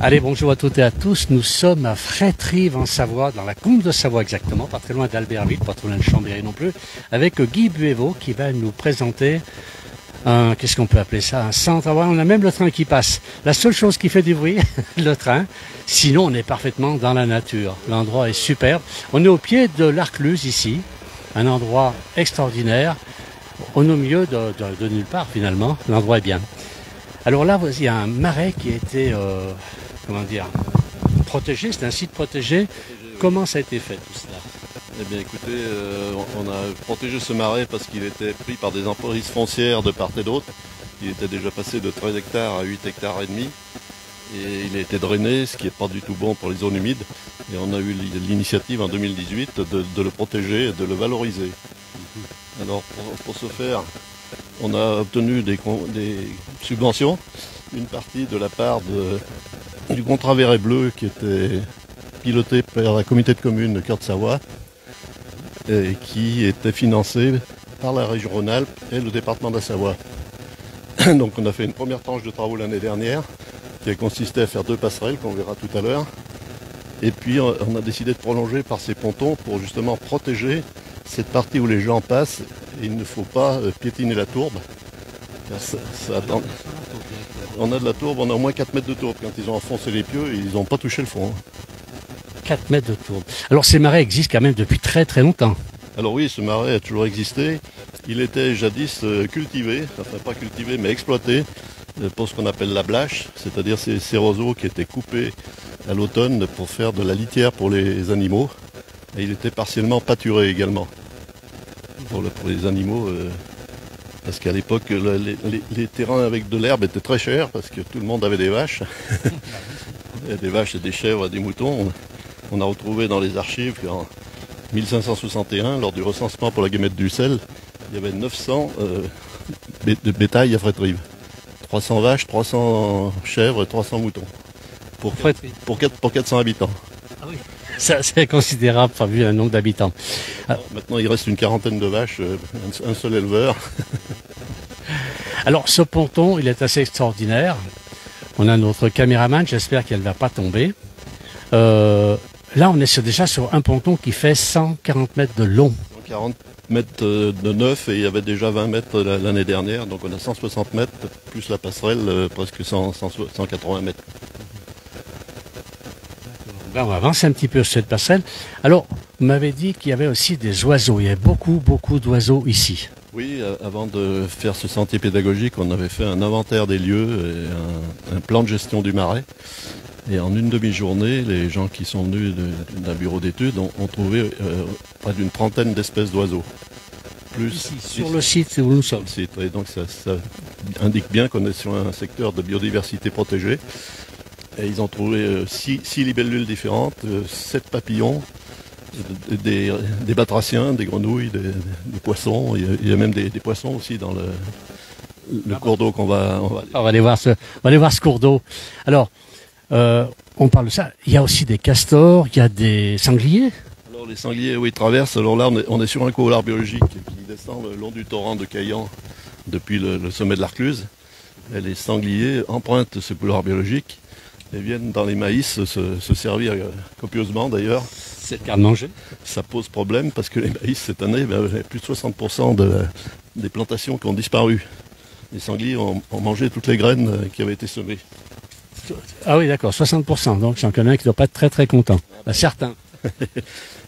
Allez, bonjour à toutes et à tous. Nous sommes à Frétrives en Savoie, dans la combe de Savoie exactement, pas très loin d'Albertville, pas trop loin de Chambéry non plus, avec Guy Buévot qui va nous présenter un, qu'est-ce qu'on peut appeler ça, un centre. On a même le train qui passe. La seule chose qui fait du bruit, le train. Sinon, on est parfaitement dans la nature. L'endroit est superbe. On est au pied de l'Arcluse ici, un endroit extraordinaire. On est au milieu de nulle part finalement. L'endroit est bien. Alors là, il y a un marais qui a été, protégé. C'est un site protégé. Comment ça a été fait tout cela? Eh bien écoutez, on a protégé ce marais parce qu'il était pris par des emprises foncières de part et d'autre. Il était déjà passé de 13 hectares à 8 hectares et demi. Et il a été drainé, ce qui n'est pas du tout bon pour les zones humides. Et on a eu l'initiative en 2018 de le protéger et de le valoriser. Alors pour ce faire, on a obtenu des subventions, une partie de la part du contrat vert et bleu qui était piloté par la communauté de communes de Cœur de Savoie et qui était financé par la région Rhône-Alpes et le département de la Savoie. Donc on a fait une première tranche de travaux l'année dernière qui a consisté à faire 2 passerelles qu'on verra tout à l'heure. Et puis on a décidé de prolonger par ces pontons pour justement protéger cette partie où les gens passent. Et il ne faut pas piétiner la tourbe. On a de la tourbe, on a au moins 4 mètres de tourbe. Quand ils ont enfoncé les pieux, ils n'ont pas touché le fond. 4 mètres de tourbe. Alors ces marais existent quand même depuis très très longtemps. Alors oui, ce marais a toujours existé. Il était jadis cultivé, enfin pas cultivé mais exploité pour ce qu'on appelle la blache, c'est-à-dire ces roseaux qui étaient coupés à l'automne pour faire de la litière pour les animaux. Et il était partiellement pâturé également pour les animaux. Parce qu'à l'époque, les terrains avec de l'herbe étaient très chers parce que tout le monde avait des vaches. Et des vaches et des chèvres et des moutons. On a retrouvé dans les archives qu'en 1561, lors du recensement pour la guémette du sel, il y avait 900 de bétail à Frétrives. 300 vaches, 300 chèvres et 300 moutons. Pour 400 habitants. Ah oui. C'est considérable, pas vu un nombre d'habitants. Maintenant, il reste une quarantaine de vaches, un seul éleveur. Alors, ce ponton, il est assez extraordinaire. On a notre caméraman, j'espère qu'elle ne va pas tomber. Là, on est déjà sur un ponton qui fait 140 mètres de long. 140 mètres de neuf et il y avait déjà 20 mètres l'année dernière. Donc, on a 160 mètres, plus la passerelle, presque 180 mètres. Ben, on va avancer un petit peu sur cette passerelle. Alors, vous m'avez dit qu'il y avait aussi des oiseaux. Il y avait beaucoup d'oiseaux ici. Oui, avant de faire ce sentier pédagogique, on avait fait un inventaire des lieux et un plan de gestion du marais. Et en une demi-journée, les gens qui sont venus d'un bureau d'études ont trouvé près d'une trentaine d'espèces d'oiseaux. Ici, sur le site où nous sommes. Et donc ça indique bien qu'on est sur un secteur de biodiversité protégée. Et ils ont trouvé 6 libellules différentes, 7 papillons, des batraciens, des grenouilles, des poissons. Il y a même des poissons aussi dans le cours d'eau qu'on va... On va aller voir ce cours d'eau. Alors, on parle de ça. Il y a aussi des castors, il y a des sangliers. Alors les sangliers, oui, traversent. Alors là, on est sur un couloir biologique qui descend le long du torrent de Caillan depuis le sommet de l'Arcluse. Et les sangliers empruntent ce couloir biologique et viennent dans les maïs se servir copieusement d'ailleurs. C'est le cas de manger. Ça pose problème parce que les maïs cette année, plus de 60% des plantations qui ont disparu. Les sangliers ont mangé toutes les graines qui avaient été semées. Ah oui, d'accord, 60%. Donc j'en connais un qui ne doit pas être très très content. Certains.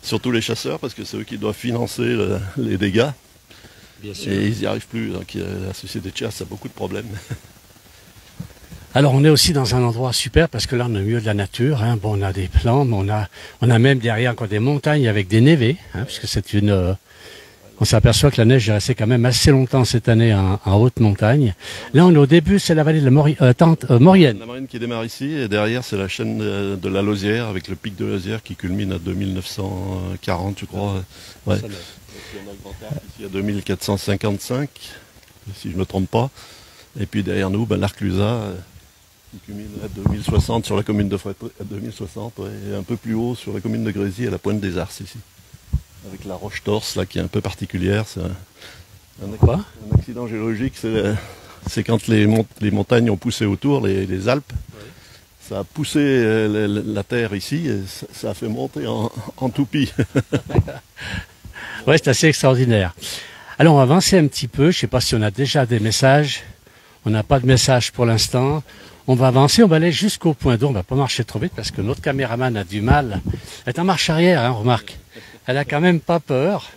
Surtout les chasseurs parce que c'est eux qui doivent financer les dégâts. Bien sûr. Et ils n'y arrivent plus. Donc la société de chasse a beaucoup de problèmes. Alors on est aussi dans un endroit super parce que là on est au milieu de la nature. Hein. Bon, on a des plants, mais on a même derrière encore des montagnes avec des névés, hein, puisque c'est on s'aperçoit que la neige est restée quand même assez longtemps cette année en haute montagne. Là on est au début, c'est la vallée de la Maurienne. La Maurienne qui démarre ici et derrière c'est la chaîne de la Lausière avec le pic de Lausière qui culmine à 2940 je crois. Ouais. Et puis on a le Grand Arc ici à 2455 si je ne me trompe pas. Et puis derrière nous l'Arclusa qui culmine à 2060 sur la commune de Frétrives, à 2060 et un peu plus haut sur la commune de Grésy à la pointe des Arces ici. Avec la roche torse là qui est un peu particulière. C'est un accident géologique, c'est quand les montagnes ont poussé autour, les Alpes. ça a poussé la terre ici et ça a fait monter en toupie. Ouais, c'est assez extraordinaire. Alors on va avancer un petit peu, je ne sais pas si on a déjà des messages. On n'a pas de message pour l'instant. On va avancer, on va aller jusqu'au point d'eau. On va pas marcher trop vite parce que notre caméraman a du mal. Elle est en marche arrière, hein, remarque. Elle a quand même pas peur.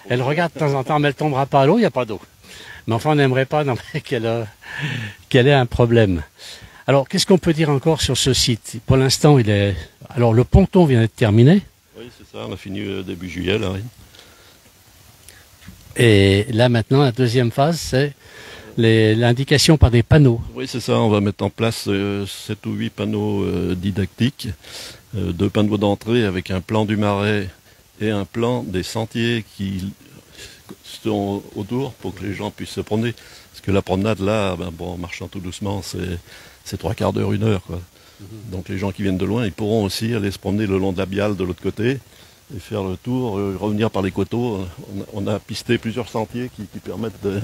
Elle regarde de temps en temps, mais elle tombera pas à l'eau, il n'y a pas d'eau. Mais enfin, on n'aimerait pas non, qu'elle ait un problème. Alors, qu'est-ce qu'on peut dire encore sur ce site? Pour l'instant, il est... Alors, le ponton vient d'être terminé. Oui, c'est ça, on a fini début juillet, là, oui. Et là, maintenant, la deuxième phase, c'est l'indication par des panneaux. Oui, c'est ça, on va mettre en place 7 ou 8 panneaux didactiques, 2 panneaux d'entrée avec un plan du marais et un plan des sentiers qui sont autour pour que les gens puissent se promener. Parce que la promenade là, en marchant tout doucement, c'est 3/4 d'heure, 1 heure, quoi. Donc les gens qui viennent de loin, ils pourront aussi aller se promener le long de la Biale de l'autre côté et faire le tour, revenir par les coteaux. On a pisté plusieurs sentiers qui permettent de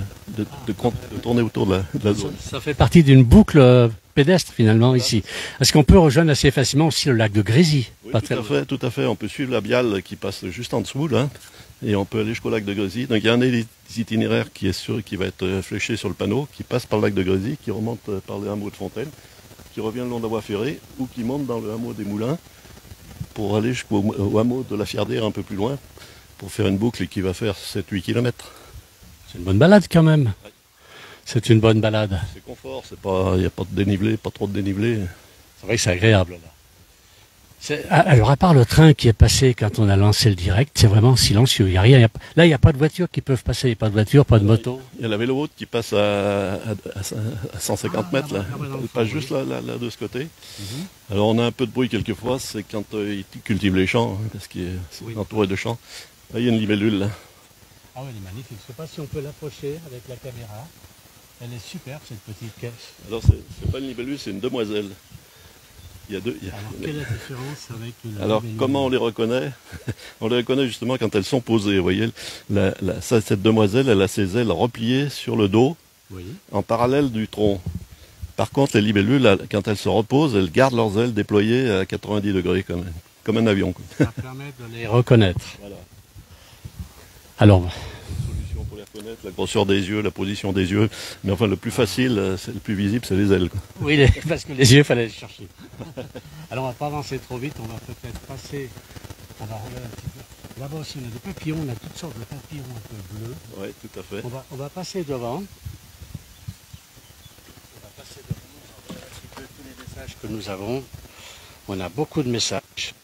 tourner autour de la zone. Ça fait partie d'une boucle pédestre finalement ici. Est-ce qu'on peut rejoindre assez facilement aussi le lac de Grésy? Oui, tout à fait. On peut suivre la Biale qui passe juste en dessous là, et on peut aller jusqu'au lac de Grésy. Donc il y a un itinéraire qui va être fléché sur le panneau, qui passe par le lac de Grésy, qui remonte par le hameau de Fontaine, qui revient le long de la voie ferrée ou qui monte dans le hameau des Moulins pour aller jusqu'au hameau de la Fiardère un peu plus loin, pour faire une boucle qui va faire 7-8 km. C'est une bonne balade quand même. Ouais. C'est une bonne balade. C'est confort, il n'y a pas de dénivelé, pas trop de dénivelé. C'est vrai que c'est agréable là. Alors à part le train qui est passé quand on a lancé le direct, c'est vraiment silencieux. Il y a rien. Là, il n'y a pas de voitures qui peuvent passer, il n'y a pas de voitures, pas de moto. Il y a la véloroute qui passe à 150 mètres, là. Elle passe juste là de ce côté. Alors on a un peu de bruit quelquefois, c'est quand ils cultivent les champs, hein, parce qu'il est entouré de champs. Là, il y a une libellule là. Ah oui, elle est magnifique. Je ne sais pas si on peut l'approcher avec la caméra. Elle est superbe cette petite caisse. Alors c'est pas une libellule, c'est une demoiselle. Alors, quelle est la différence avec une Alors, comment on les reconnaît? On les reconnaît justement quand elles sont posées. Vous voyez, cette demoiselle, elle a ses ailes repliées sur le dos, oui, en parallèle du tronc. Par contre, les libellules, quand elles se reposent, elles gardent leurs ailes déployées à 90 degrés, comme un avion. Ça permet de les reconnaître. Voilà. Alors, pour les reconnaître, la grosseur des yeux, la position des yeux. Mais enfin, le plus facile, c'est le plus visible, c'est les ailes, quoi. Oui, parce que les yeux, il fallait les chercher. Alors, on va pas avancer trop vite, on va peut-être passer. On va regarder un petit peu. Là-bas aussi, on a des papillons, on a toutes sortes de papillons un peu bleus. Oui, tout à fait. On va passer devant. On va passer devant, on va voir un petit peu tous les messages que nous avons. On a beaucoup de messages.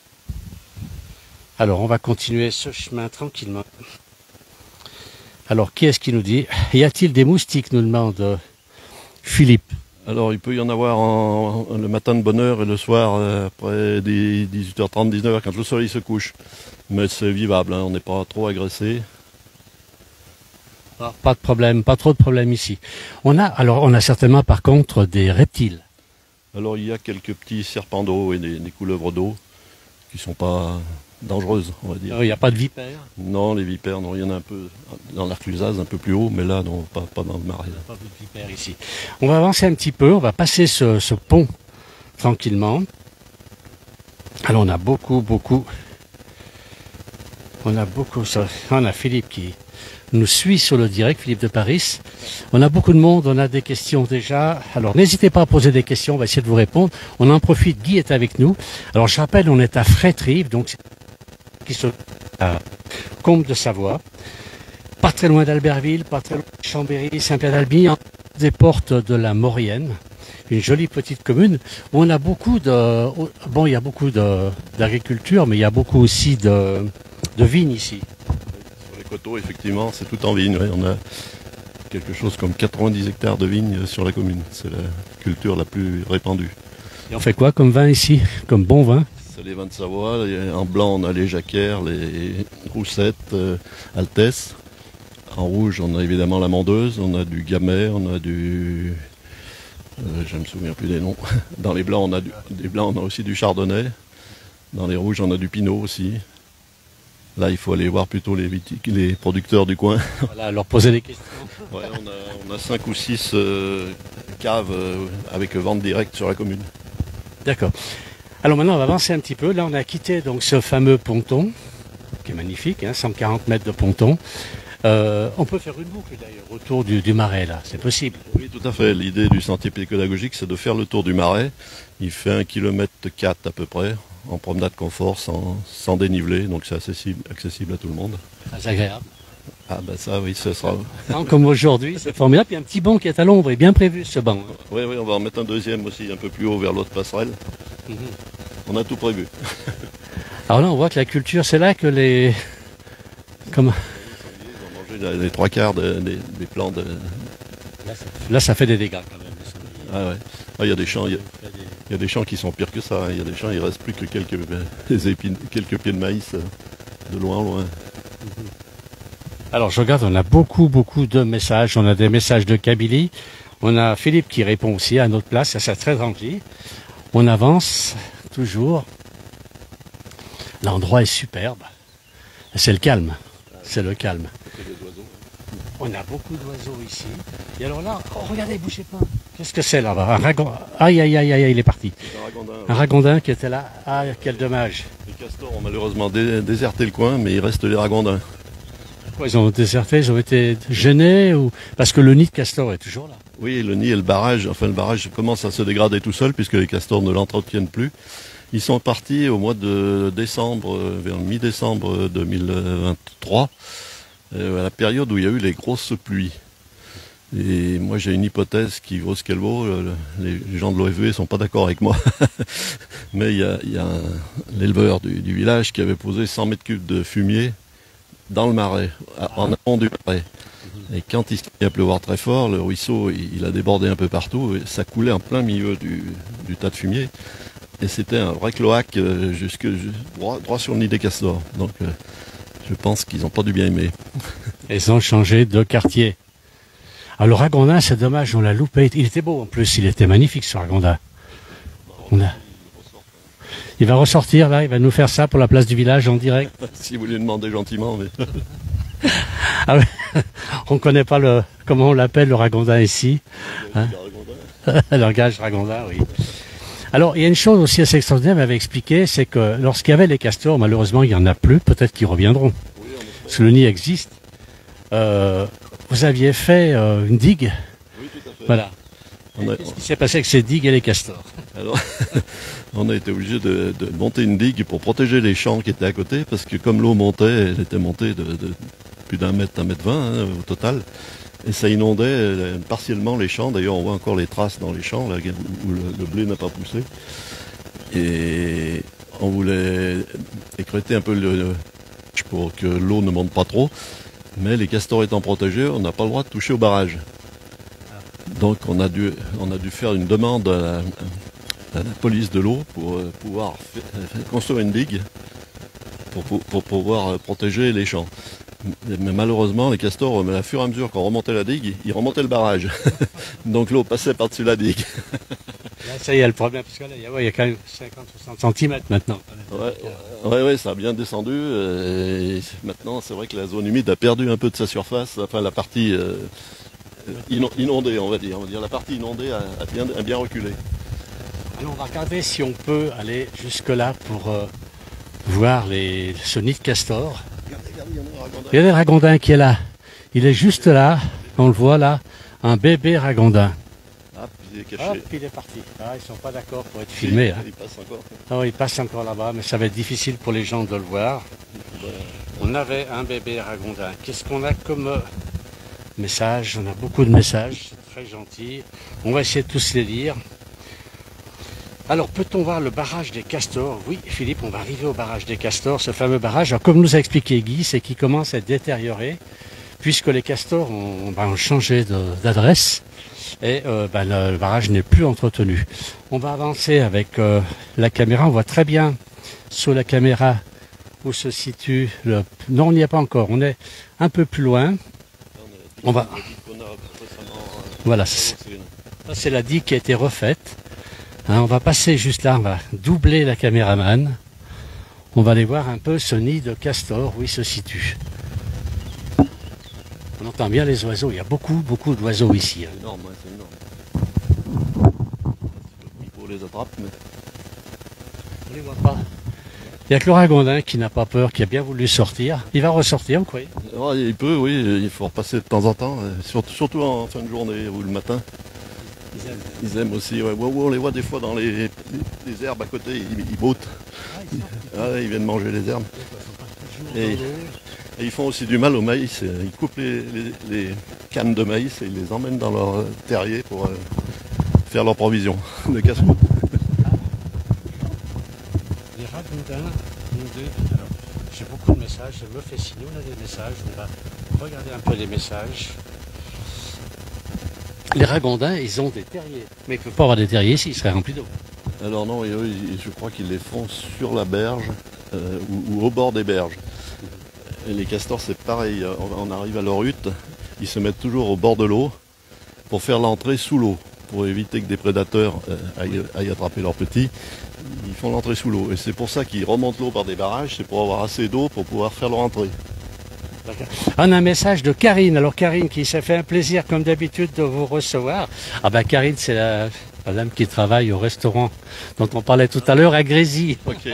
Alors, on va continuer ce chemin tranquillement. Alors, qui est-ce qui nous dit? Y a-t-il des moustiques, nous demande Philippe. Alors, il peut y en avoir le matin de bonne heure et le soir, après 18h30, 19h, quand le soleil se couche. Mais c'est vivable, hein, on n'est pas trop agressé. Pas de problème, pas trop de problème ici. On a certainement par contre des reptiles. Alors, il y a quelques petits serpents d'eau et des couleuvres d'eau qui ne sont pas dangereuses, on va dire. Il n'y a pas de vipères? Non, les vipères, non, il y en a un peu dans l'Arclusaz, un peu plus haut, mais là, non, pas dans le marais. Il n'y a pas de vipères ici. On va avancer un petit peu, on va passer ce pont tranquillement. Alors on a beaucoup, on a Philippe qui nous suit sur le direct, Philippe de Paris. On a beaucoup de monde, on a des questions déjà. Alors n'hésitez pas à poser des questions, on va essayer de vous répondre. On en profite, Guy est avec nous. Alors je rappelle, on est à Frétrive, donc qui se à Combe de Savoie. Pas très loin d'Albertville, pas très loin de Chambéry, Saint-Pierre-d'Albie, des portes de la Maurienne. Une jolie petite commune où on a beaucoup de... Bon, il y a beaucoup d'agriculture, mais il y a beaucoup aussi de vignes ici. Sur les coteaux, effectivement, c'est tout en vigne. Ouais. On a quelque chose comme 90 hectares de vignes sur la commune. C'est la culture la plus répandue. Et on fait quoi comme vin ici? Comme bon vin? C'est les vins de Savoie. En blanc, on a les Jacquères, les Roussettes, Altesse. En rouge, on a évidemment la Mondeuse, on a du Gamay, on a du... je ne me souviens plus des noms. Dans les blancs, on a aussi du Chardonnay. Dans les rouges, on a du Pinot aussi. Là, il faut aller voir plutôt les producteurs du coin. Voilà, leur poser des questions. Ouais, on a 5 ou 6 caves avec vente directe sur la commune. D'accord. Alors maintenant, on va avancer un petit peu. Là, on a quitté donc ce fameux ponton, qui est magnifique, hein, 140 mètres de ponton. On peut faire une boucle d'ailleurs autour du marais, là, c'est possible. Oui, tout à fait. L'idée du sentier pédagogique, c'est de faire le tour du marais. Il fait 1,4 km à peu près, en promenade confort, sans dénivelé, donc c'est accessible à tout le monde. Très agréable. Ah ben ça, oui, ce sera... Non, comme aujourd'hui, c'est formidable. Il y a un petit banc qui est à l'ombre, il est bien prévu ce banc. Oui, oui, on va en mettre un deuxième aussi, un peu plus haut vers l'autre passerelle. On a tout prévu. Alors là, on voit que la culture, c'est là que les... Comment... Ils ont mangé les 3/4 des plants de... Là, ça fait des dégâts quand même. Ah ouais. Ah, il y a des champs, il y a des champs qui sont pires que ça. Il y a des champs, il reste plus que quelques pieds de maïs de loin en loin. Alors je regarde, on a beaucoup de messages. On a des messages de Kabylie. On a Philippe qui répond aussi à notre place. Ça c'est très rempli. On avance toujours. L'endroit est superbe. C'est le calme. C'est le calme. On a beaucoup d'oiseaux ici. Et alors là, oh, regardez, bougez pas. Qu'est-ce que c'est là-bas? Un ragondin. Aïe, aïe, aïe, aïe, il est parti. Un ragondin qui était là. Ah, quel dommage. Les castors ont malheureusement déserté le coin, mais il reste les ragondins. Pourquoi ils ont déserté? Ils ont été gênés ou parce que le nid de castor est toujours là? Oui, le nid et le barrage commence à se dégrader tout seul puisque les castors ne l'entretiennent plus. Ils sont partis au mois de décembre, vers mi-décembre 2023, à la période où il y a eu les grosses pluies. Et moi j'ai une hypothèse qui vaut ce qu'elle vaut, les gens de l'OFV ne sont pas d'accord avec moi, mais il y a l'éleveur du village qui avait posé 100 mètres cubes de fumier dans le marais, en amont du marais. Et quand il s'est mis à pleuvoir très fort, le ruisseau il a débordé un peu partout et ça coulait en plein milieu du tas de fumier. Et c'était un vrai cloaque droit sur le nid des castors. Donc je pense qu'ils n'ont pas dû bien aimer. Ils ont changé de quartier. Alors le ragondin, c'est dommage, on l'a loupé. Il était beau en plus, il était magnifique ce ragondin. Il va ressortir là, il va nous faire ça pour la place du village en direct. Si vous lui demandez gentiment. Mais... Ah ouais. On ne connaît pas comment on l'appelle le ragondin ici. Hein? Le langage ragondin, oui. Alors, il y a une chose aussi assez extraordinaire, elle m'avait expliqué, c'est que lorsqu'il y avait les castors, malheureusement, il n'y en a plus, peut-être qu'ils reviendront. Parce que le nid existe. Vous aviez fait une digue. Oui, tout à fait. Voilà. Qu'est-ce qui s'est passé avec ces digues et les castors? Alors, on a été obligé de monter une digue pour protéger les champs qui étaient à côté, parce que comme l'eau montait, elle était montée de plus d'1 mètre, 1,20 m hein, au total. Et ça inondait partiellement les champs. D'ailleurs, on voit encore les traces dans les champs là, où le blé n'a pas poussé. Et on voulait écrêter un peu pour que l'eau ne monte pas trop. Mais les castors étant protégés, on n'a pas le droit de toucher au barrage. Donc on a dû faire une demande à la police de l'eau pour pouvoir construire une digue pour pouvoir protéger les champs. Mais malheureusement, les castors, à fur et à mesure qu'on remontait la digue, ils remontaient le barrage. Donc l'eau passait par-dessus la digue. Là, ça y est, le problème, parce que là, il y a quand même 50-60 cm maintenant. Ouais, ça a bien descendu. Et maintenant, c'est vrai que la zone humide a perdu un peu de sa surface. Enfin, la partie inondée, on va dire. La partie inondée a bien reculé. Alors, on va regarder si on peut aller jusque-là pour voir ce nid de castor. Il y a un ragondin qui est là. Il est juste là. On le voit là. Un bébé ragondin. Ah, il est caché. Hop, il est parti. Ah, ils sont pas d'accord pour être filmés. Hein. Il passe encore. Oh, il passe encore là-bas, mais ça va être difficile pour les gens de le voir. On avait un bébé ragondin. Qu'est-ce qu'on a comme message? On a beaucoup de messages. C'est très gentil. On va essayer de tous les lire. Alors, peut-on voir le barrage des castors? Oui, Philippe, on va arriver au barrage des castors, ce fameux barrage. Alors, comme nous a expliqué Guy, c'est qu'il commence à être détérioré, puisque les castors ont changé d'adresse, et le barrage n'est plus entretenu. On va avancer avec la caméra. On voit très bien sur la caméra où se situe le... Non, on n'y est pas encore. On est un peu plus loin. On va... Voilà, ça c'est la digue qui a été refaite. Hein, on va passer juste là, on va doubler la caméraman. On va aller voir un peu ce nid de castor, où il se situe. On entend bien les oiseaux, il y a beaucoup d'oiseaux ici. Hein. C'est énorme, c'est énorme. Il faut les attraper, mais... On les voit pas. Il n'y a que le ragondin qui n'a pas peur, qui a bien voulu sortir. Il va ressortir, vous croyez? Ouais, il peut, oui, il faut repasser de temps en temps, surtout en fin de journée ou le matin. Ils aiment aussi, ouais. On les voit des fois dans les herbes à côté, ils broutent. Ils viennent manger les herbes. Et ils font aussi du mal au maïs. Ils coupent les cannes de maïs et ils les emmènent dans leur terrier pour faire leur provision de casse-croûte. Les ragondins, alors, j'ai beaucoup de messages, je me fais signe, on a des messages, on va regarder un peu les messages. Les ragondins, ils ont des terriers, mais il ne peut pas avoir des terriers s'ils seraient remplis d'eau. Alors non, et eux, je crois qu'ils les font sur la berge ou au bord des berges. Et les castors, c'est pareil, on arrive à leur hutte, ils se mettent toujours au bord de l'eau pour faire l'entrée sous l'eau, pour éviter que des prédateurs aillent attraper leurs petits. Ils font l'entrée sous l'eau. Et c'est pour ça qu'ils remontent l'eau par des barrages, c'est pour avoir assez d'eau pour pouvoir faire leur entrée. On a un message de Karine. Alors Karine, qui s'est fait un plaisir comme d'habitude de vous recevoir. Ah ben Karine, c'est la dame qui travaille au restaurant dont on parlait tout à l'heure à Grésy. Ok.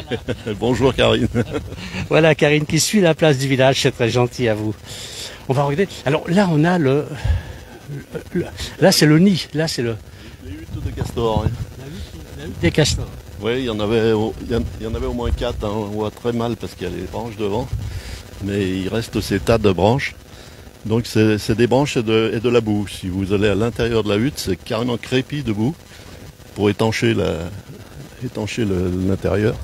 Bonjour Karine. Voilà Karine qui suit la place du village, c'est très gentil à vous. On va regarder. Alors là on a là c'est le nid, là c'est le... Les huttes de castors. Hein. La hutte des castors. Oui, il y en avait au moins 4, hein. On voit très mal parce qu'il y a les branches devant. Mais il reste ces tas de branches. Donc c'est des branches et de la boue. Si vous allez à l'intérieur de la hutte, c'est carrément crépi de boue pour étancher l'intérieur.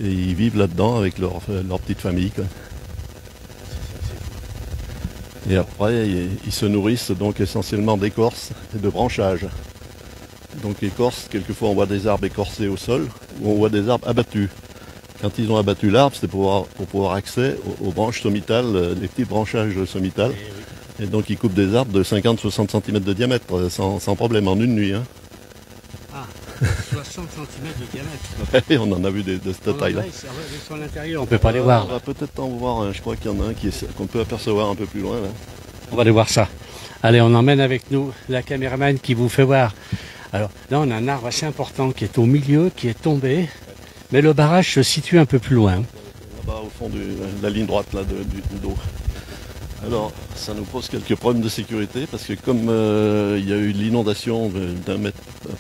Et ils vivent là-dedans avec leur petite famille, quoi. Et après, ils se nourrissent donc essentiellement d'écorce et de branchage. Donc écorce, quelquefois on voit des arbres écorcés au sol, ou on voit des arbres abattus. Quand ils ont abattu l'arbre, c'était pour pouvoir accès aux branches sommitales, les petits branchages sommitales. Et donc ils coupent des arbres de 50-60 cm de diamètre, sans problème, en une nuit. Hein. Ah, 60 cm de diamètre. Ouais, on en a vu de cette taille-là. Sur l'intérieur, on ne peut pas les voir. On va peut-être en voir un, je crois qu'il y en a un qu'on peut apercevoir un peu plus loin. Là. On va aller voir ça. Allez, on emmène avec nous la caméraman qui vous fait voir. Alors là, on a un arbre assez important qui est au milieu, qui est tombé. Mais le barrage se situe un peu plus loin. Là-bas, au fond de la ligne droite là, du dos. Alors, ça nous pose quelques problèmes de sécurité parce que comme il y a eu l'inondation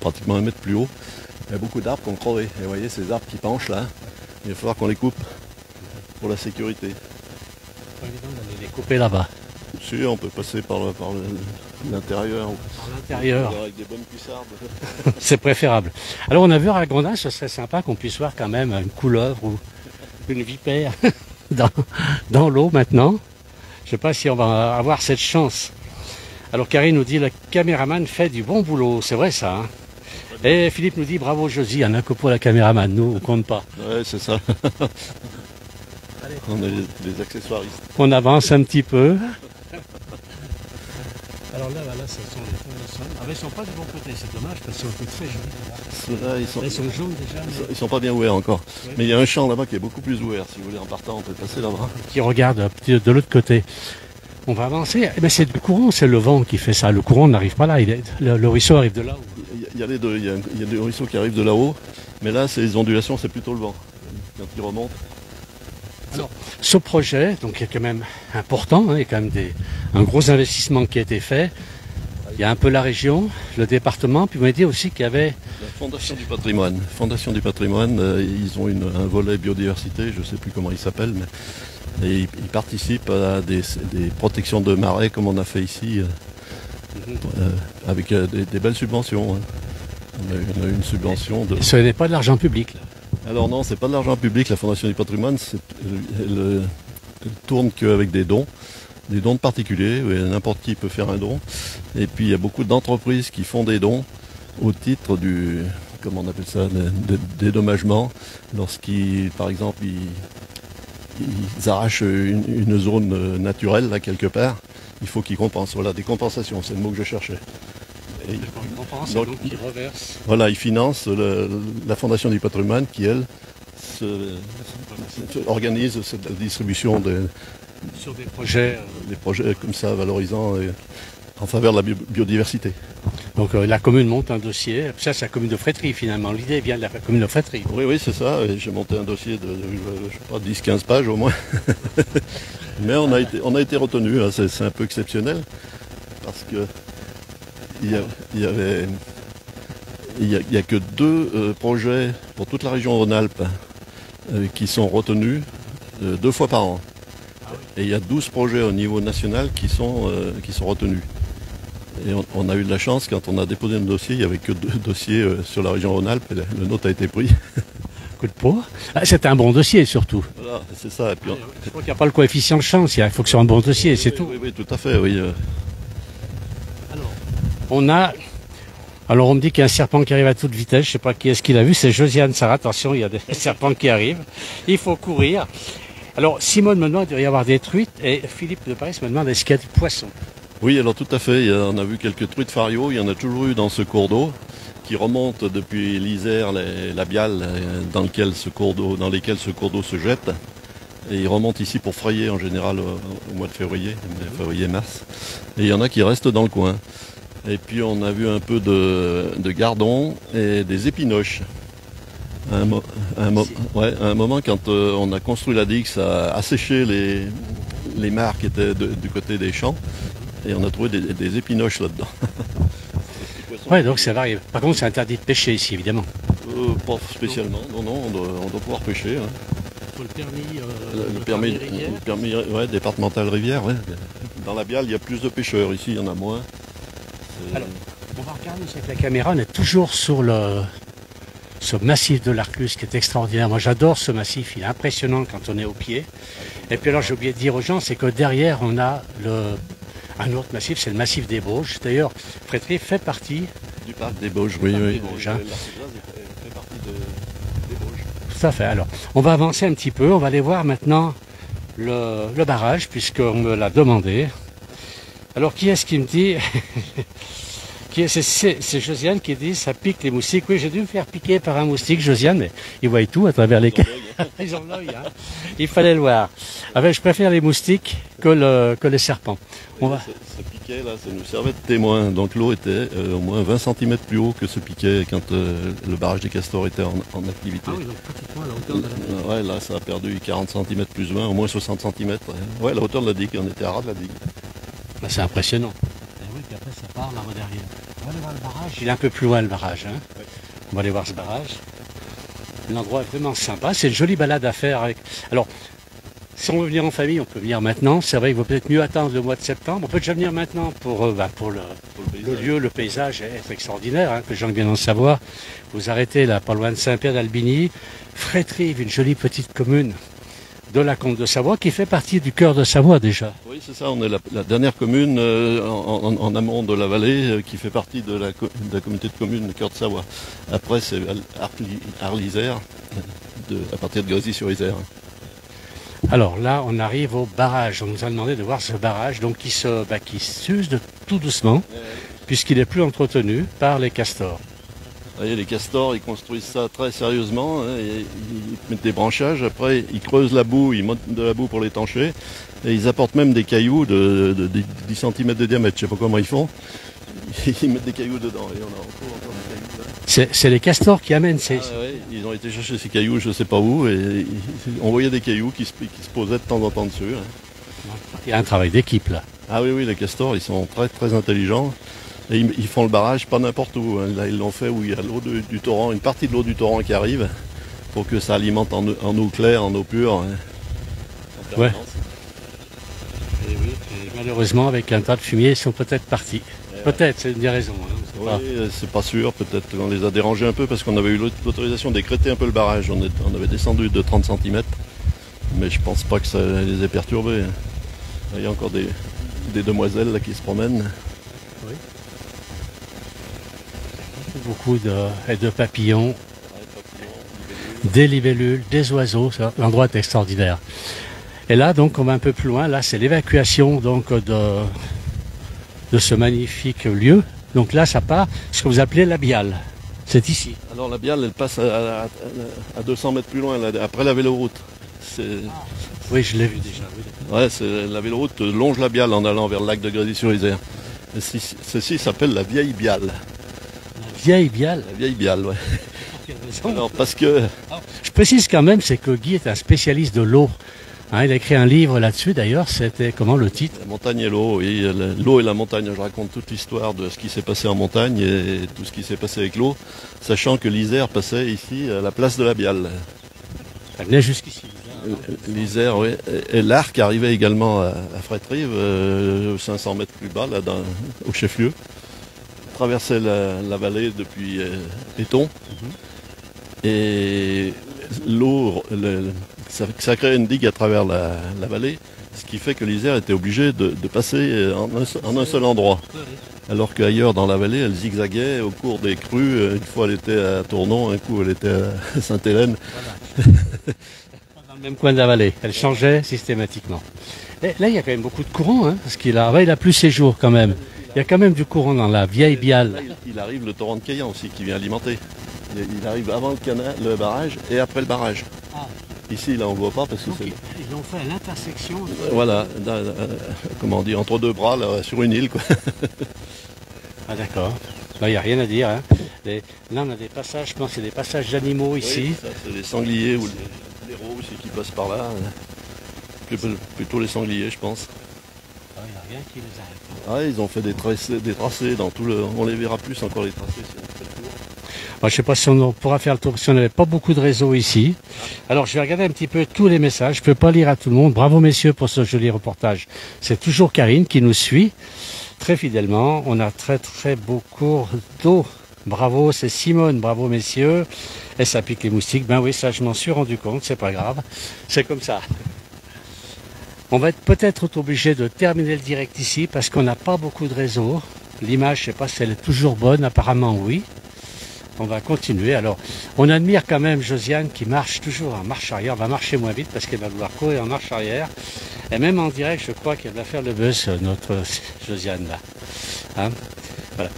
pratiquement 1 mètre plus haut, il y a beaucoup d'arbres qui ont crevé. Et vous voyez ces arbres qui penchent là, il va falloir qu'on les coupe pour la sécurité. C'est évident d'aller les couper là-bas. Si, on peut passer par l'intérieur. Par l'intérieur. Avec des bonnes cuissardes. C'est préférable. Alors on a vu à Ragondin, ce serait sympa qu'on puisse voir quand même une couleuvre ou une vipère dans l'eau maintenant. Je ne sais pas si on va avoir cette chance. Alors Karine nous dit, le caméraman fait du bon boulot. C'est vrai ça. Hein. Et Philippe nous dit, bravo Josie, on a que pour la caméraman, nous on compte pas. Ouais, c'est ça. On est des accessoiristes. On avance un petit peu. Alors là, ce sont les fonds. Ah, mais ils ne sont pas du bon côté, c'est dommage parce qu'ils sont très jolis. Là, ils sont jaunes déjà. Ils sont pas bien ouverts encore. Oui. Mais il y a un champ là-bas qui est beaucoup plus ouvert. Si vous voulez en partant, on peut passer là-bas. Qui regarde de l'autre côté. On va avancer. Mais c'est du courant, c'est le vent qui fait ça. Le courant n'arrive pas là. Le ruisseau arrive de là-haut. Il y a les deux. Il y a des ruisseaux qui arrivent de là-haut. Mais là, les ondulations, c'est plutôt le vent. Quand il remonte. Alors, ce projet, donc, est quand même important, hein, il y a quand même un gros investissement qui a été fait. Il y a un peu la région, le département, puis vous m'avez dit aussi qu'il y avait... La Fondation du patrimoine. Fondation du patrimoine, ils ont un volet biodiversité, je ne sais plus comment il s'appelle, mais ils participent à des protections de marais comme on a fait ici, avec des belles subventions. Hein. On a eu une subvention de... Ce n'est pas de l'argent public, là. Alors non, c'est pas de l'argent public, la Fondation du patrimoine, elle tourne qu'avec des dons de particuliers, n'importe qui peut faire un don. Et puis il y a beaucoup d'entreprises qui font des dons au titre du, comment on appelle ça, dédommagement, lorsqu'ils, par exemple, ils arrachent une zone naturelle, là, quelque part, il faut qu'ils compensent. Voilà, des compensations, c'est le mot que je cherchais. Donc, ils reversent. Voilà, ils financent la Fondation du patrimoine qui, elle, organise cette distribution sur des projets comme ça, valorisants en faveur de la biodiversité. Donc la commune monte un dossier, ça c'est la commune de Frétry finalement, l'idée vient de la commune de Frétry. Oui, oui, c'est ça, et j'ai monté un dossier de je sais pas, 10-15 pages au moins. Mais on a été retenu, hein, c'est un peu exceptionnel, parce que il y a que deux projets pour toute la région Rhône-Alpes qui sont retenus 2 fois par an. Et il y a 12 projets au niveau national qui sont retenus. Et on a eu de la chance, quand on a déposé notre dossier, il n'y avait que 2 dossiers sur la région Rhône-Alpes, et le nôtre a été pris. Coup de peau. Ah, c'est un bon dossier surtout. Voilà, c'est ça. Et puis, je crois qu'il n'y a pas le coefficient de chance, il faut que ce soit un bon dossier, c'est tout. Oui, tout à fait, oui. Alors on me dit qu'il y a un serpent qui arrive à toute vitesse, je ne sais pas qui est-ce qu'il a vu, c'est Josiane Sarah, attention, il y a des serpents qui arrivent, il faut courir. Alors Simone me demande, il doit y avoir des truites, et Philippe de Paris me demande, est-ce qu'il y a des poissons? Oui, alors tout à fait, on a vu quelques truites fario, il y en a toujours eu dans ce cours d'eau, qui remonte depuis l'Isère, la Biale, dans lesquels ce cours d'eau se jette. Et il remonte ici pour frayer en général au mois de février-mars. Et il y en a qui restent dans le coin. Et puis on a vu un peu de gardons et des épinoches. À un moment, quand on a construit la digue, ça a asséché les mares qui étaient du côté des champs. Et on a trouvé des épinoches là-dedans. Oui, donc ça varie. Par contre, c'est interdit de pêcher ici, évidemment. Pas spécialement. Non, on doit pouvoir pêcher. Hein. Pour le permis départemental rivière. Ouais. Dans la Biale, il y a plus de pêcheurs. Ici, il y en a moins. Alors, on va regarder avec la caméra. On est toujours sur ce massif de l'Arclus qui est extraordinaire. Moi, j'adore ce massif. Il est impressionnant quand on est au pied. Et puis alors, j'ai oublié de dire aux gens, c'est que derrière, on a un autre massif, c'est le massif des Bauges. D'ailleurs, Frétry fait partie du parc des Bauges, oui. Des Bauges, hein. Fait partie des Bauges. Tout à fait. Alors, on va avancer un petit peu. On va aller voir maintenant le barrage, puisqu'on me l'a demandé. Alors, qui est-ce qui me dit C'est Josiane qui dit ça pique les moustiques. Oui, j'ai dû me faire piquer par un moustique, Josiane, mais ils voient tout à travers les ils ont l'œil, hein. Il fallait le voir. Enfin, je préfère les moustiques que les serpents. Ce piquet là, ça nous servait de témoin. Donc l'eau était au moins 20 cm plus haut que ce piquet quand le barrage des Castors était en activité. Ah oui, donc pratiquement à la hauteur de la digue. Là, ça a perdu 40 cm plus 20, au moins 60 cm. Ouais, la hauteur de la digue, on était à ras de la digue. Bah, c'est impressionnant. Et oui, puis après ça part là-bas derrière. On va aller voir le barrage. Il est un peu plus loin le barrage. Hein. Oui. On va aller voir ce barrage. L'endroit est vraiment sympa. C'est une jolie balade à faire. Alors, si on veut venir en famille, on peut venir maintenant. C'est vrai qu'il vaut peut-être mieux attendre le mois de septembre. On peut déjà venir maintenant pour le lieu, le paysage est extraordinaire. Hein, que les gens viennent en savoir. Vous arrêtez là, pas loin de Saint-Pierre d'Albigny. Frétry, une jolie petite commune de la Comte de Savoie, qui fait partie du cœur de Savoie déjà. Oui, c'est ça, on est la dernière commune en amont de la vallée qui fait partie de la communauté de communes cœur de Savoie. Après, c'est Arles-Isère, à partir de Grésy-sur-Isère. Alors là, on arrive au barrage. On nous a demandé de voir ce barrage donc qui s'use de tout doucement, puisqu'il n'est plus entretenu par les castors. Voyez, les castors, ils construisent ça très sérieusement, hein, ils mettent des branchages, après ils creusent la boue, ils montent de la boue pour l'étancher, et ils apportent même des cailloux de 10 cm de diamètre, je ne sais pas comment ils font, ils mettent des cailloux dedans, et on a encore des cailloux là. C'est les castors qui amènent ces... ils ont été chercher ces cailloux, je ne sais pas où, et on voyait des cailloux qui se posaient de temps en temps dessus. Hein. Il y a un travail d'équipe là. Ah oui, les castors, ils sont très très intelligents. Et ils font le barrage pas n'importe où. Hein. Là, ils l'ont fait où il y a l'eau du torrent, une partie de l'eau du torrent qui arrive pour que ça alimente en eau claire, en eau pure. Hein. Ouais. Et oui, et malheureusement, avec un tas de fumier, ils sont peut-être partis. Peut-être, c'est une des raisons. Hein, c'est pas sûr. Peut-être qu'on les a dérangés un peu parce qu'on avait eu l'autorisation d'écrêter un peu le barrage. On avait descendu de 30 cm. Mais je pense pas que ça les ait perturbés. Il y a encore des demoiselles là, qui se promènent. Oui. Beaucoup de papillons, des libellules, des oiseaux. L'endroit est extraordinaire. Et là, donc, on va un peu plus loin. Là, c'est l'évacuation donc de ce magnifique lieu. Donc là, ça part, ce que vous appelez la Biale. C'est ici. Alors la Biale, elle passe à 200 mètres plus loin, là, après la véloroute. Oui, je l'ai vu déjà. Oui. Ouais, la véloroute longe la Biale en allant vers le lac de Grésy-sur-Isère. Ceci s'appelle la vieille biale. La vieille biale. La vieille biale, ouais. Pour quelle raison? Alors, parce que Alors, je précise quand même, c'est que Guy est un spécialiste de l'eau. Hein, il a écrit un livre là-dessus d'ailleurs, c'était comment le titre? la montagne et l'eau, oui, l'eau et la montagne. Je raconte toute l'histoire de ce qui s'est passé en montagne et tout ce qui s'est passé avec l'eau, sachant que l'Isère passait ici à la place de la Biale. Elle venait jusqu'ici. L'Isère, oui. Et l'Arc arrivait également à Frétrive, 500 mètres plus bas, là, au chef-lieu. Traversait la vallée depuis Éton. Et l'eau, ça crée une digue à travers la vallée, ce qui fait que l'Isère était obligée de passer en un seul endroit. Alors qu'ailleurs dans la vallée, elle zigzaguait au cours des crues. Une fois elle était à Tournon, un coup elle était à Sainte-Hélène. Voilà. Dans le même coin de la vallée. Elle changeait systématiquement. Et là, il y a quand même beaucoup de courant, hein, parce qu'il a plus ses jours quand même. Il y a quand même du courant dans la vieille biale. Là, il arrive le torrent de Caillan aussi qui vient alimenter. Il arrive avant le barrage et après le barrage. Ah. Ici, là, on ne voit pas parce que c'est... Ils l'ont fait à l'intersection. Voilà, comment on dit, entre deux bras, là, sur une île, quoi. Ah d'accord. Là, il n'y a rien à dire. Hein. Là, on a des passages, je pense que c'est des passages d'animaux ici. Oui, ça, c'est les sangliers ou les rats aussi qui passent par là. Plutôt les sangliers, je pense. Ah, il n'y a rien qui les arrête. Ah, ils ont fait des tracés dans tout le... On les verra plus encore, les tracés. Je ne sais pas si on pourra faire le tour, si on n'avait pas beaucoup de réseaux ici. Alors, je vais regarder un petit peu tous les messages. Je ne peux pas lire à tout le monde. Bravo, messieurs, pour ce joli reportage. C'est toujours Karine qui nous suit très fidèlement. On a très, très beau cours d'eau. Bravo, c'est Simone. Bravo, messieurs. Et ça pique les moustiques. Ben oui, ça, je m'en suis rendu compte. C'est pas grave. C'est comme ça. On va être peut-être obligé de terminer le direct ici parce qu'on n'a pas beaucoup de réseaux. L'image, je ne sais pas si elle est toujours bonne. Apparemment, oui. On va continuer. Alors, on admire quand même Josiane qui marche toujours en marche arrière. On va marcher moins vite parce qu'elle va vouloir courir en marche arrière. Et même en direct, je crois qu'elle va faire le buzz, notre Josiane là. Hein, voilà.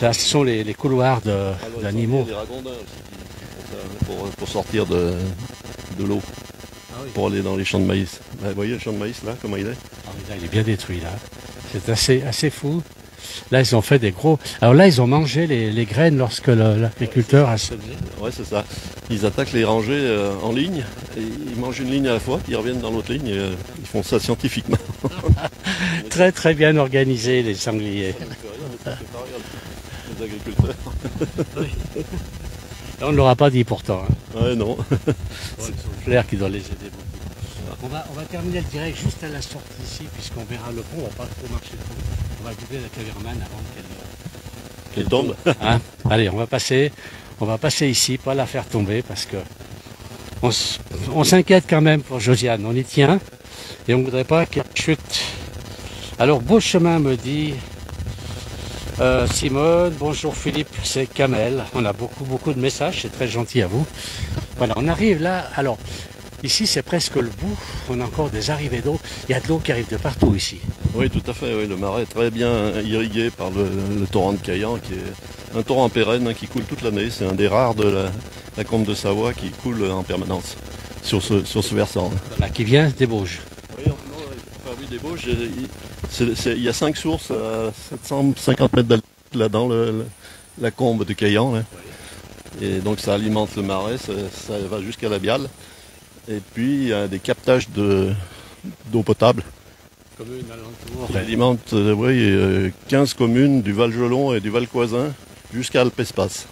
Là, ce sont les couloirs d'animaux. Des ragondins aussi pour sortir de l'eau, pour aller dans les champs de maïs. Vous voyez le champ de maïs là, comment il est? Ah, là, il est bien détruit là. C'est assez fou. Là, ils ont fait des gros... Alors là, ils ont mangé les graines lorsque l'agriculteur a semé. Ouais, c'est ça. Ils attaquent les rangées en ligne, et ils mangent une ligne à la fois, puis ils reviennent dans l'autre ligne, et ils font ça scientifiquement. Très très bien organisé, les sangliers. Les agriculteurs. On ne l'aura pas dit pourtant. Hein. Ouais, non. C'est Flair qui doit les aider beaucoup. On va terminer le direct juste à la sortie ici, puisqu'on verra le pont, on va pas trop marcher trop. On va doubler la caméraman avant qu'elle tombe. Hein. Allez, on va passer ici, pas la faire tomber, parce que on s'inquiète quand même pour Josiane, on y tient, et on ne voudrait pas qu'elle chute. Alors, beau chemin me dit Simone, bonjour Philippe, c'est Kamel. On a beaucoup de messages, c'est très gentil à vous. Voilà, on arrive là, alors... Ici, c'est presque le bout. On a encore des arrivées d'eau. Il y a de l'eau qui arrive de partout ici. Oui, tout à fait. Oui. Le marais est très bien irrigué par le torrent de Caillan, qui est un torrent pérenne qui coule toute l'année. C'est un des rares de la Combe de Savoie qui coule en permanence sur ce versant. Voilà, qui vient des Bauges. Oui, des Bauges. Il y a 5 sources à 750 mètres d'altitude là dans la Combe de Caillan. Là. Et donc ça alimente le marais, ça va jusqu'à la Biale. Et puis il y a des captages d'eau potable qui alimentent 15 communes du Val-Jolon et du Val-Coisin jusqu'à Alpespace.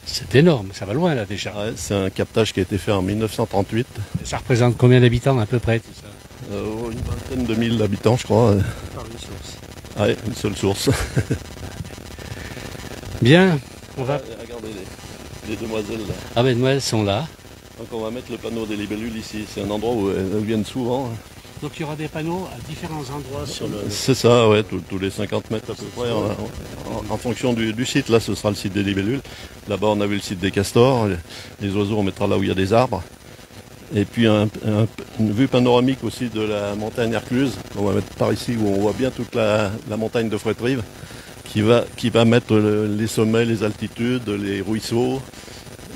C'est énorme, ça va loin là déjà. Ouais, c'est un captage qui a été fait en 1938. Et ça représente combien d'habitants à peu près tout ça? Une vingtaine de mille habitants je crois. Par une source. Ouais, une seule source. Bien, on va... Regardez les demoiselles là. Ah ben Noël sont là. Donc on va mettre le panneau des libellules ici, c'est un endroit où elles viennent souvent. Donc il y aura des panneaux à différents endroits sur le... C'est ça, ouais, tous les 50 mètres à peu près, en fonction du site. Là ce sera le site des libellules. Là-bas on a vu le site des castors, les oiseaux on mettra là où il y a des arbres. Et puis une vue panoramique aussi de la montagne Hercluse, on va mettre par ici où on voit bien toute la montagne de Frétrive, qui va mettre les sommets, les altitudes, les ruisseaux.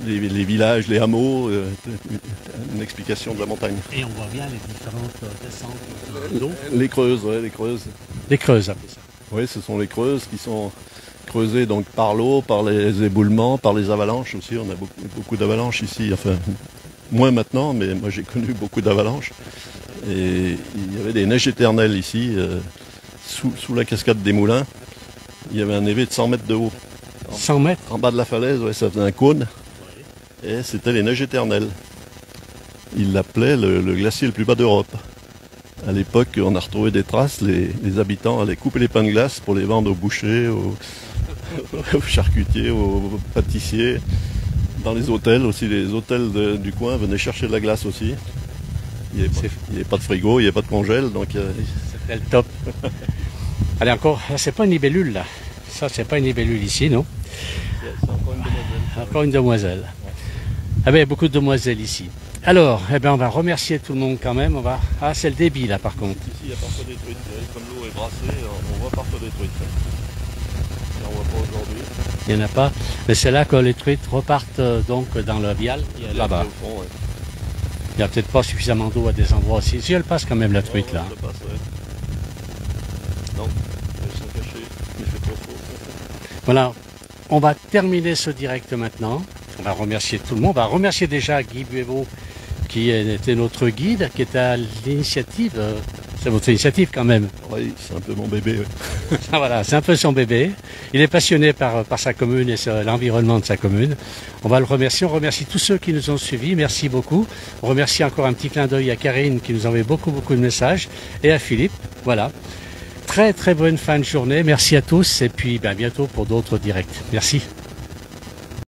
les villages, les hameaux, une explication de la montagne. Et on voit bien les différentes descentes d'eau. Les creuses, ouais, les creuses. Les creuses, appelez ça. Oui, ce sont les creuses qui sont creusées donc par l'eau, par les éboulements, par les avalanches aussi. On a beaucoup d'avalanches ici, enfin moins maintenant, mais moi j'ai connu beaucoup d'avalanches. Et il y avait des neiges éternelles ici, sous la cascade des Moulins. Il y avait un névé de 100 mètres de haut. 100 mètres. En bas de la falaise, ouais, ça faisait un cône. Et c'était les neiges éternelles. Ils l'appelaient le glacier le plus bas d'Europe. À l'époque, on a retrouvé des traces, les habitants allaient couper les pains de glace pour les vendre aux bouchers, aux charcutiers, aux pâtissiers. Dans les hôtels aussi, les hôtels du coin venaient chercher de la glace aussi. Il n'y avait pas de frigo, il n'y avait pas de congèle, donc... C'était le top. Allez, encore, c'est pas une libellule là. Ça, c'est pas une libellule ici, non? C'est encore une demoiselle. Encore une demoiselle. Ah ben, il y a beaucoup de demoiselles ici. Alors, eh ben, on va remercier tout le monde quand même. Ah, c'est le débit là, par contre. Ici, il y a parfois des truites. Comme l'eau est brassée, on voit parfois des truites. Et on voit pas aujourd'hui. Il n'y en a pas. Mais c'est là que les truites repartent donc dans le vial. Là-bas. Au fond, ouais. Il n'y a peut-être pas suffisamment d'eau à des endroits aussi. Si elle passe quand même la truite là. Ça passe, ouais. Non, elles sont cachées. Il fait trop chaud. Voilà. On va terminer ce direct maintenant. On va remercier tout le monde. On va remercier déjà Guy Buévo qui était notre guide, qui était à l'initiative. C'est votre initiative quand même. Oui, c'est un peu mon bébé. Ouais. Voilà, c'est un peu son bébé. Il est passionné par sa commune et l'environnement de sa commune. On va le remercier. On remercie tous ceux qui nous ont suivis. Merci beaucoup. On remercie encore un petit clin d'œil à Karine qui nous envoie beaucoup de messages et à Philippe. Voilà. Très très bonne fin de journée. Merci à tous et puis bientôt pour d'autres directs. Merci.